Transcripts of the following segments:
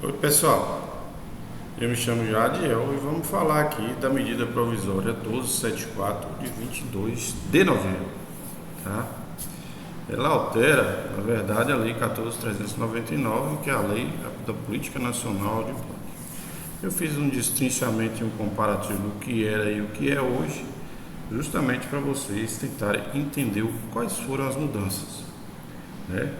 Oi pessoal, eu me chamo Jadiel e vamos falar aqui da medida provisória 1274 de 22 de novembro, tá? Ela altera, na verdade, a lei 14.399, que é a lei da Política Nacional de Plano. Eu fiz um distanciamento e um comparativo do que era e o que é hoje, justamente para vocês tentarem entender quais foram as mudanças, né?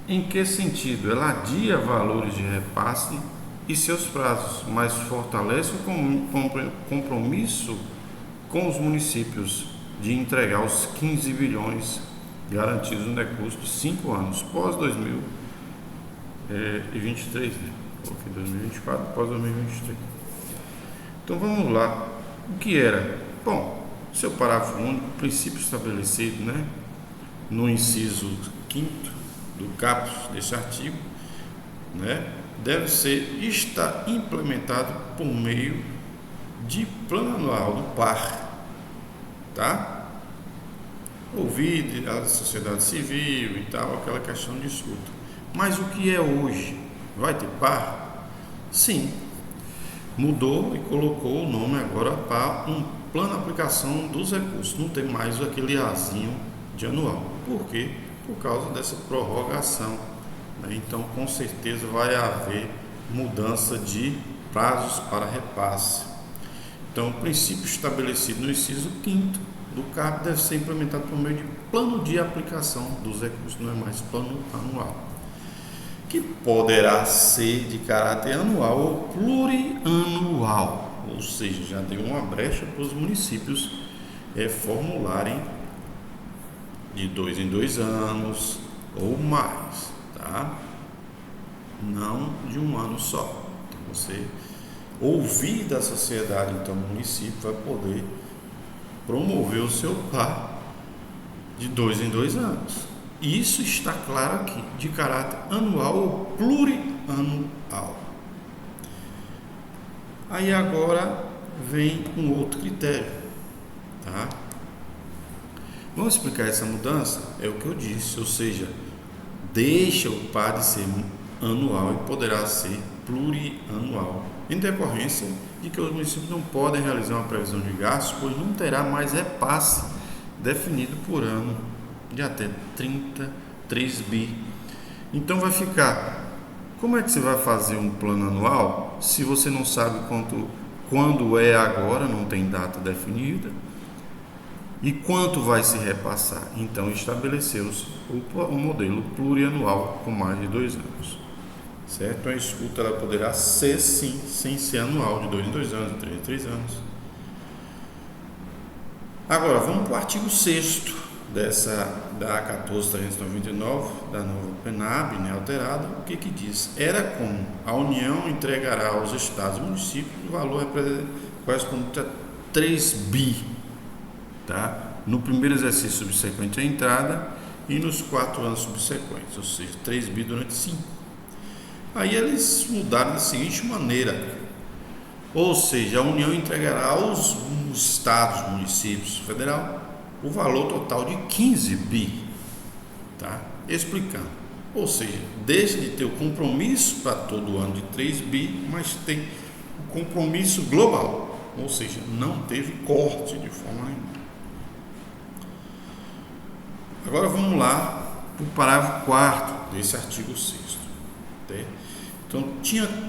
Em que sentido? Ela adia valores de repasse e seus prazos, mas fortalece o compromisso com os municípios de entregar os 15 bilhões garantidos no decurso de 5 anos, pós 2023, né? Coloquei 2024, pós 2023. Então vamos lá. O que era? Bom, seu parágrafo único, princípio estabelecido, né, no inciso 5º do caput desse artigo, né, deve estar implementado por meio de plano anual do par, tá? Ouvir a sociedade civil e tal, aquela questão de escuta. Mas o que é hoje? Vai ter par? Sim. Mudou e colocou o nome agora para um plano de aplicação dos recursos. Não tem mais aquele azinho de anual. Por quê? Por causa dessa prorrogação, né? Então, com certeza vai haver mudança de prazos para repasse. Então, o princípio estabelecido no inciso 5º do CAP deve ser implementado por meio de plano de aplicação dos recursos, não é mais plano anual, que poderá ser de caráter anual ou plurianual, ou seja, já deu uma brecha para os municípios formularem de 2 em 2 anos ou mais, tá? Não de um ano só. Então, você ouvir da sociedade, então o município vai poder promover o seu par de 2 em 2 anos. Isso está claro aqui, de caráter anual ou plurianual. Aí agora vem um outro critério, tá? Vamos explicar essa mudança? É o que eu disse, ou seja, deixa o par de ser anual e poderá ser plurianual, em decorrência de que os municípios não podem realizar uma previsão de gastos, pois não terá mais repasse definido por ano de até 33 bi. Então vai ficar, como é que você vai fazer um plano anual se você não sabe quando é agora, não tem data definida, e quanto vai se repassar? Então estabeleceu-se o modelo plurianual com mais de 2 anos, certo? A escuta ela poderá ser sim, sem ser anual, de 2 em 2 anos, de 3 em 3 anos. Agora vamos para o artigo 6º da 14.399 da nova PENAB, né, alterada. O que diz? Era como a União entregará aos estados e municípios o valor correspondente a 3 bi, tá? No primeiro exercício subsequente à entrada e nos 4 anos subsequentes, ou seja, 3 bi durante 5. Aí eles mudaram da seguinte maneira, ou seja, a União entregará aos estados, municípios, federal, o valor total de 15 bi, tá? Explicando, ou seja, deixa de ter o compromisso para todo ano de 3 bi, mas tem o compromisso global, ou seja, não teve corte de forma nenhuma. Agora vamos lá para o parágrafo 4º desse artigo 6º. Tá? Então,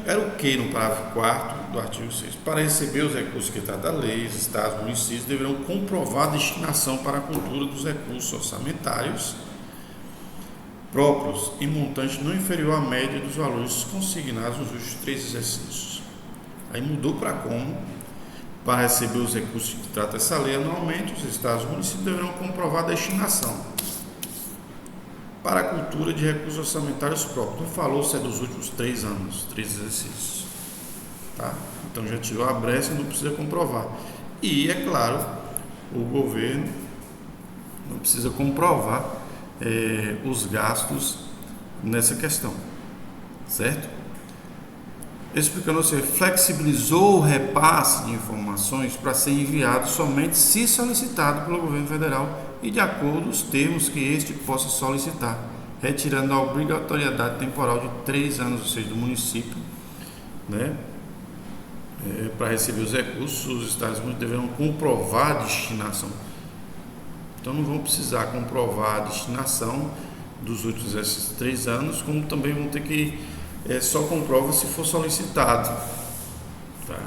era o que no parágrafo 4º do artigo 6º? Para receber os recursos que trata da lei, os estados e municípios deverão comprovar a destinação para a cultura dos recursos orçamentários próprios e montante não inferior à média dos valores consignados nos últimos 3 exercícios. Aí mudou para como? Para receber os recursos que trata essa lei anualmente, os estados e municípios deverão comprovar a destinação para a cultura de recursos orçamentários próprios. Não falou se é dos últimos 3 anos, 3 exercícios, tá? Então já tirou a brecha e não precisa comprovar. E, é claro, o governo não precisa comprovar os gastos nessa questão, certo? Explicando, você flexibilizou o repasse de informações para ser enviado somente se solicitado pelo governo federal e de acordo com os termos que este possa solicitar, retirando a obrigatoriedade temporal de 3 anos, ou seja, do município, né? Para receber os recursos, os estados deverão comprovar a destinação. Então não vão precisar comprovar a destinação dos últimos esses 3 anos, como também vão ter que só comprova se for solicitado, tá?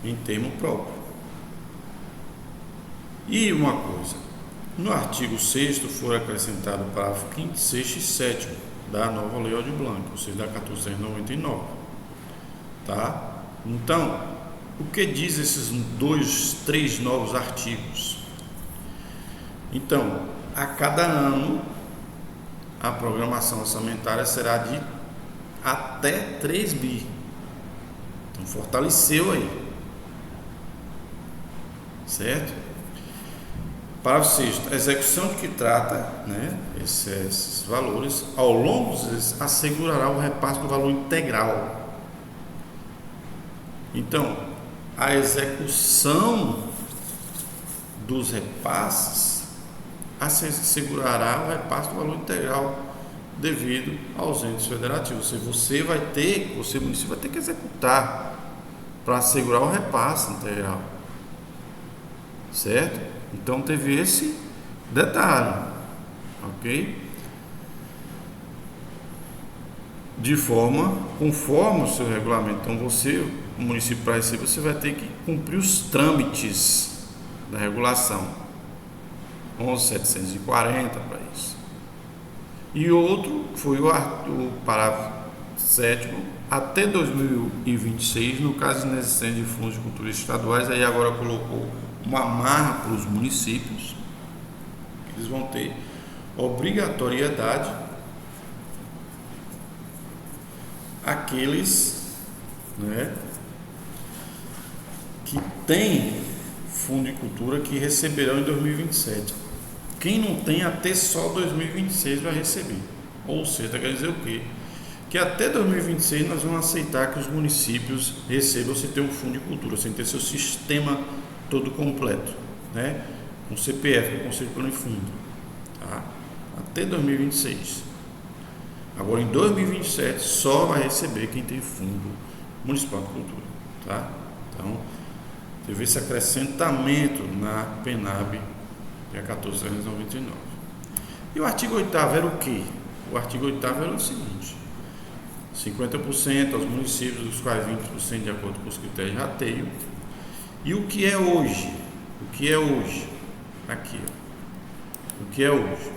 Em termo próprio. E uma coisa, no artigo 6º foi acrescentado o parágrafo 5º, 6º e 7º da nova Lei Aldir Blanc, ou seja, da 1499, tá? Então, o que diz esses 3 novos artigos? Então, a cada ano, a programação orçamentária será de até 3 bi. Então, fortaleceu aí. Certo? Parágrafo 6º. A execução de que trata, né, esses valores, ao longo dos anos, assegurará o repasse do valor integral. Então, a execução dos repasses assegurará o repasse do valor integral devido aos entes federativos. Ou seja, você município vai ter que executar para assegurar o repasse integral. Certo? Então teve esse detalhe, ok? De forma, conforme o seu regulamento. Então o município para receber, você vai ter que cumprir os trâmites da regulação. 11.740 para isso. E outro foi o parágrafo 7º, até 2026, no caso de inexistência de fundos de cultura estaduais, aí agora colocou uma amarra para os municípios, eles vão ter obrigatoriedade aqueles, né, que têm fundo de cultura que receberão em 2027. Quem não tem, até só 2026 vai receber. Ou seja, quer dizer o quê? Que até 2026 nós vamos aceitar que os municípios recebam sem ter um fundo de cultura, sem ter seu sistema todo completo, né? Com CPF, com Conselho Plano e Fundo, tá? Até 2026. Agora em 2027 só vai receber quem tem fundo municipal de cultura, tá? Então teve esse acrescentamento na PENAB, que é 14.399. E o artigo 8º era o quê? O artigo 8º era o seguinte: 50% aos municípios, dos quais 20% de acordo com os critérios de rateio. E o que é hoje? O que é hoje? Aqui, ó. O que é hoje?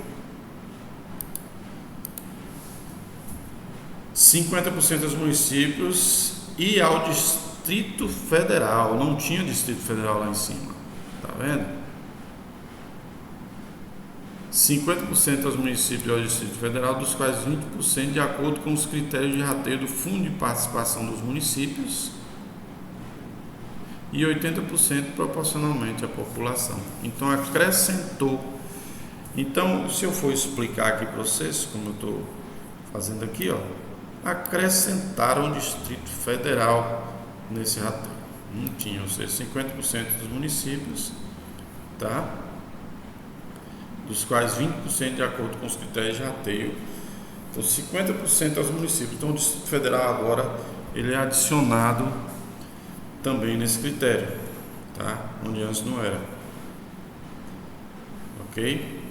50% aos municípios e ao Distrito Federal. Não tinha Distrito Federal lá em cima. Tá vendo? 50% aos municípios e ao Distrito Federal, dos quais 20% de acordo com os critérios de rateio do Fundo de Participação dos Municípios e 80% proporcionalmente à população. Então acrescentou. Então, se eu for explicar aqui para vocês, como eu estou fazendo aqui, ó, acrescentaram o Distrito Federal nesse rateio. Não tinha, ou seja, 50% dos municípios, tá? Dos quais 20% de acordo com os critérios de rateio. Então 50% aos municípios. Então o Distrito Federal agora ele é adicionado também nesse critério, tá? Onde antes não era. Ok?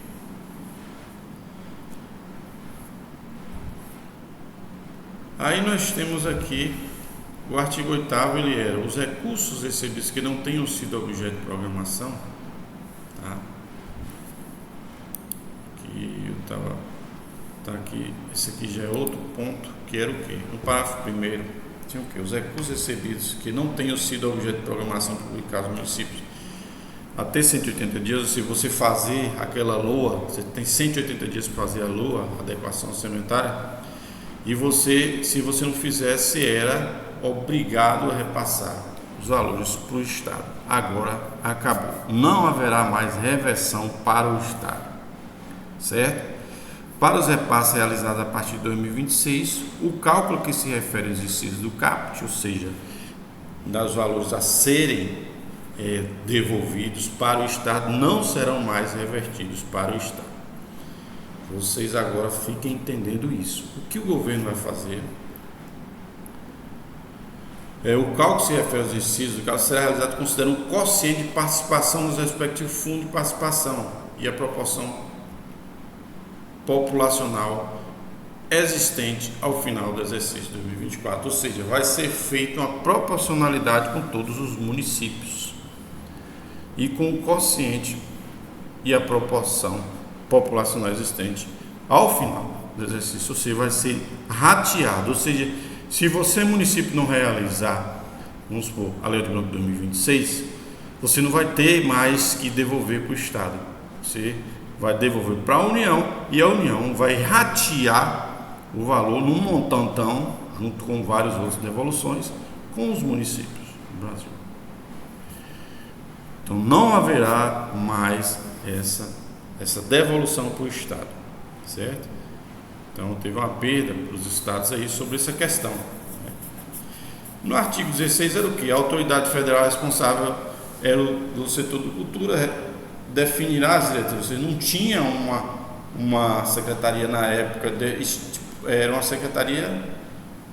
Aí nós temos aqui o artigo 8º, ele era os recursos recebidos que não tenham sido objeto de programação, tá? Tá aqui, esse aqui já é outro ponto, que era o quê? No parágrafo 1º tinha o quê? Os recursos recebidos que não tenham sido objeto de programação publicados nos municípios até 180 dias. Se você fazer aquela LOA, você tem 180 dias para fazer a LOA, adequação orçamentária, e se você não fizesse, era obrigado a repassar os valores para o Estado. Agora acabou, não haverá mais reversão para o Estado, certo? Para os repasses realizados a partir de 2026, o cálculo que se refere aos exercícios do CAPT, ou seja, dos valores a serem devolvidos para o Estado, não serão mais revertidos para o Estado. vocês agora fiquem entendendo isso. O que o governo vai fazer? O cálculo se refere aos incisos do caso será realizado considerando o quociente de participação nos respectivos fundos de participação e a proporção populacional existente ao final do exercício de 2024, ou seja, vai ser feita uma proporcionalidade com todos os municípios e com o quociente e a proporção populacional existente ao final do exercício, ou seja, vai ser rateado, ou seja, se você município não realizar, vamos supor, a Lei do Blanco 2026, você não vai ter mais que devolver para o Estado, você vai devolver para a União e a União vai ratear o valor num montantão, junto com várias outras devoluções, com os municípios do Brasil. Então não haverá mais essa devolução para o Estado, certo? Então teve uma perda para os estados aí sobre essa questão. No artigo 16 era o que? A autoridade federal responsável era do setor de cultura definirá as diretrizes. Você não tinha uma secretaria na época, era uma secretaria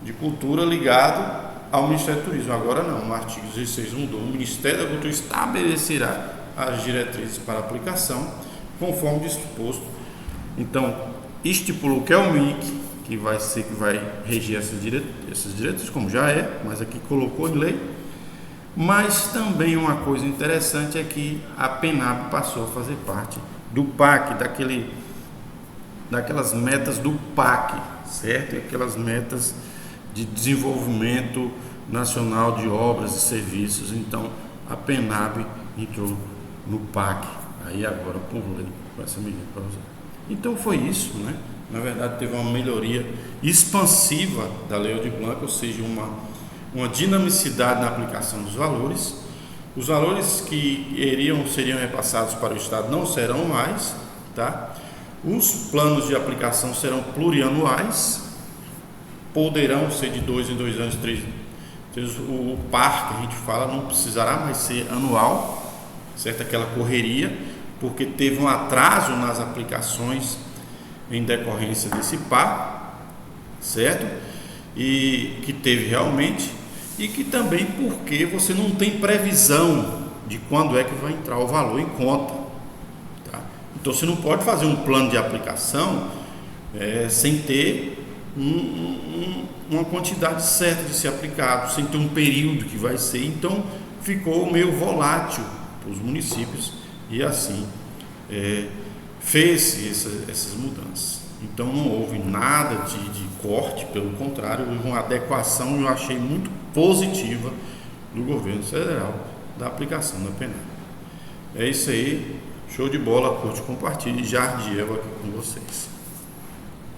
de cultura ligado ao Ministério do Turismo. Agora não, no artigo 16 mudou. O Ministério da Cultura estabelecerá as diretrizes para aplicação conforme disposto. Então estipulou que é o MIC que vai reger essas diretrizes, como já é, mas aqui colocou em lei. Mas também uma coisa interessante é que a PENAB passou a fazer parte do PAC, daquelas metas do PAC, certo? Aquelas metas de desenvolvimento nacional de obras e serviços. Então a PENAB entrou no PAC, aí agora por lei, com essa medida para usar. Então foi isso, né? Na verdade teve uma melhoria expansiva da Lei Aldir Blanc, ou seja, uma dinamicidade na aplicação dos valores. Os valores que seriam repassados para o Estado não serão mais, tá? Os planos de aplicação serão plurianuais, poderão ser de 2 em 2 anos, 3. O PAR que a gente fala não precisará mais ser anual, certo? Aquela correria, porque teve um atraso nas aplicações em decorrência desse PAR, certo? E que teve realmente, e que também porque você não tem previsão de quando é que vai entrar o valor em conta, tá? Então você não pode fazer um plano de aplicação sem ter uma quantidade certa de ser aplicado, sem ter um período que vai ser. Então ficou meio volátil para os municípios e assim fez essas mudanças. Então não houve nada de corte, pelo contrário, houve uma adequação, eu achei muito positiva do governo federal da aplicação da PENAB. É isso aí, show de bola, curte, compartilhe, Jardiel aqui com vocês.